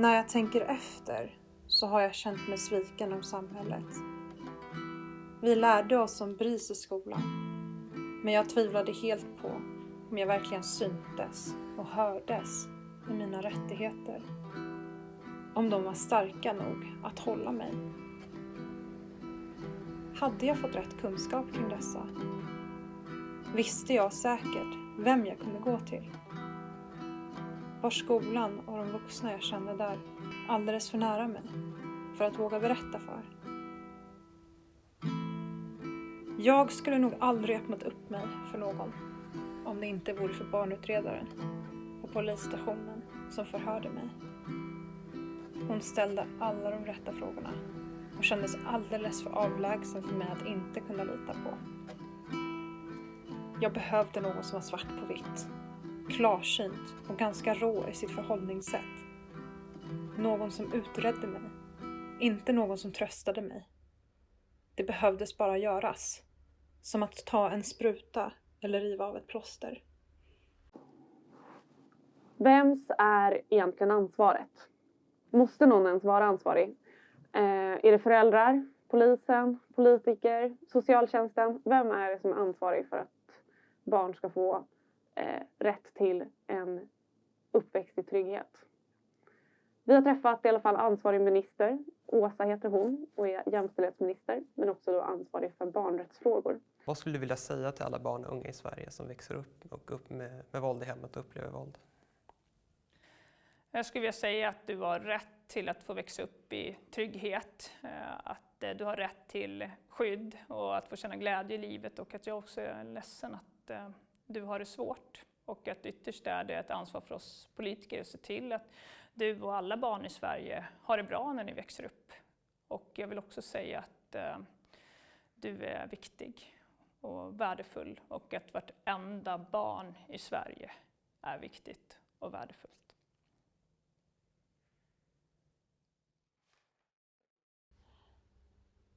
När jag tänker efter så har jag känt mig sviken av samhället. Vi lärde oss om BRIS i skolan, men jag tvivlade helt på om jag verkligen syntes och hördes i mina rättigheter. Om de var starka nog att hålla mig. Hade jag fått rätt kunskap kring dessa? Visste jag säkert vem jag kunde gå till? Var skolan och de vuxna jag kände där alldeles för nära mig för att våga berätta för? Jag skulle nog aldrig öppnat upp mig för någon om det inte vore för barnutredaren och polisstationen som förhörde mig. Hon ställde alla de rätta frågorna och kändes alldeles för avlägsen för mig att inte kunna lita på. Jag behövde någon som var svart på vitt, klarsynt och ganska rå i sitt förhållningssätt. Någon som utredde mig, inte någon som tröstade mig. Det behövdes bara göras, som att ta en spruta eller riva av ett plåster. Vems är egentligen ansvaret? Måste någon ens vara ansvarig? Är det föräldrar, polisen, politiker, socialtjänsten? Vem är det som är ansvarig för att barn ska få rätt till en uppväxt i trygghet? Vi har träffat i alla fall ansvarig minister. Åsa heter hon och är jämställdhetsminister, men också då ansvarig för barnrättsfrågor. Vad skulle du vilja säga till alla barn och unga i Sverige som växer upp med våld i hemmet och upplever våld? Jag skulle vilja säga att du har rätt till att få växa upp i trygghet, att du har rätt till skydd och att få känna glädje i livet, och att jag också är ledsen att du har det svårt, och att ytterst är det ett ansvar för oss politiker att se till att du och alla barn i Sverige har det bra när ni växer upp. Och jag vill också säga att du är viktig och värdefull, och att vartenda barn i Sverige är viktigt och värdefullt.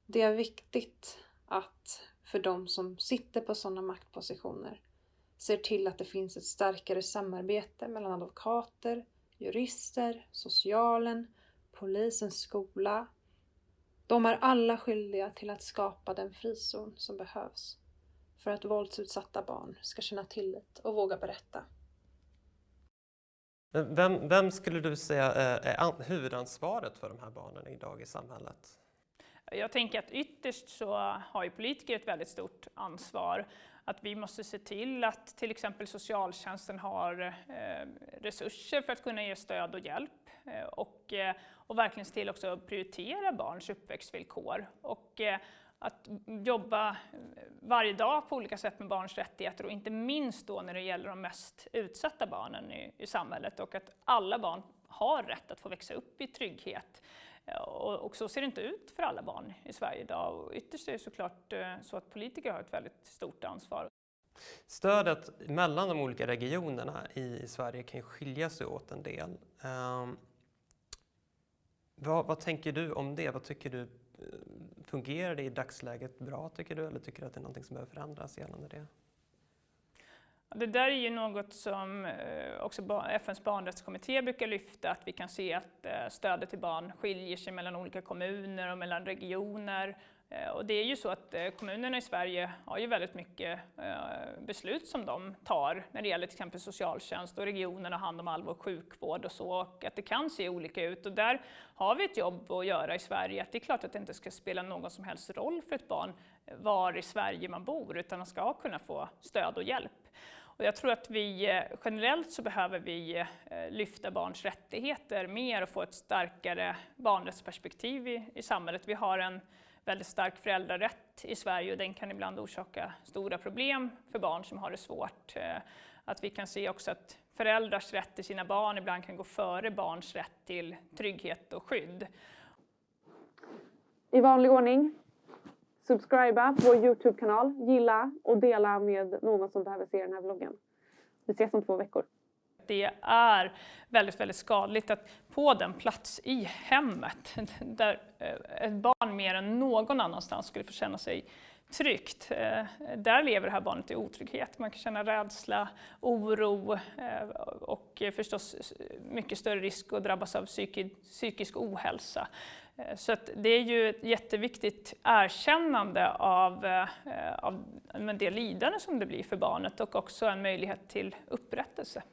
Det är viktigt att för de som sitter på sådana maktpositioner ser till att det finns ett starkare samarbete mellan advokater, jurister, socialen, polisens skola. De är alla skyldiga till att skapa den frizon som behövs för att våldsutsatta barn ska känna tillit och våga berätta. Vem skulle du säga är huvudansvaret för de här barnen idag i samhället? Jag tänker att ytterst så har ju politiker ett väldigt stort ansvar. Att vi måste se till att till exempel socialtjänsten har resurser för att kunna ge stöd och hjälp. Och verkligen se till också att prioritera barns uppväxtvillkor. Och att jobba varje dag på olika sätt med barns rättigheter, och inte minst då när det gäller de mest utsatta barnen i samhället. Och att alla barn har rätt att få växa upp i trygghet. Och så ser det inte ut för alla barn i Sverige idag, och ytterst är det såklart så att politiker har ett väldigt stort ansvar. Stödet mellan de olika regionerna i Sverige kan skilja sig åt en del. Vad tänker du om det? Vad tycker du, fungerar det i dagsläget bra, tycker du, eller tycker du att det är någonting som behöver förändras gällande det? Det där är ju något som också FNs barnrättskommitté brukar lyfta, att vi kan se att stödet till barn skiljer sig mellan olika kommuner och mellan regioner. Och det är ju så att kommunerna i Sverige har ju väldigt mycket beslut som de tar när det gäller till exempel socialtjänst, och regionerna har hand om all vår sjukvård och så, och att det kan se olika ut. Och där har vi ett jobb att göra i Sverige, att det är klart att det inte ska spela någon som helst roll för ett barn var i Sverige man bor, utan man ska kunna få stöd och hjälp. Och jag tror att vi generellt så behöver vi lyfta barns rättigheter mer och få ett starkare barnrättsperspektiv i samhället. Vi har en väldigt stark föräldrarätt i Sverige, och den kan ibland orsaka stora problem för barn som har det svårt. Att vi kan se också att föräldrars rätt till sina barn ibland kan gå före barns rätt till trygghet och skydd. I vanlig ordning, subscriba på vår YouTube-kanal, gilla och dela med någon som behöver se den här vloggen. Vi ses om 2 veckor. Det är väldigt, väldigt skadligt att på den plats i hemmet där ett barn mer än någon annanstans skulle få känna sig tryggt. Där lever det här barnet i otrygghet. Man kan känna rädsla, oro och förstås mycket större risk att drabbas av psykisk ohälsa. Så att det är ju ett jätteviktigt erkännande av det lidande som det blir för barnet och också en möjlighet till upprättelse.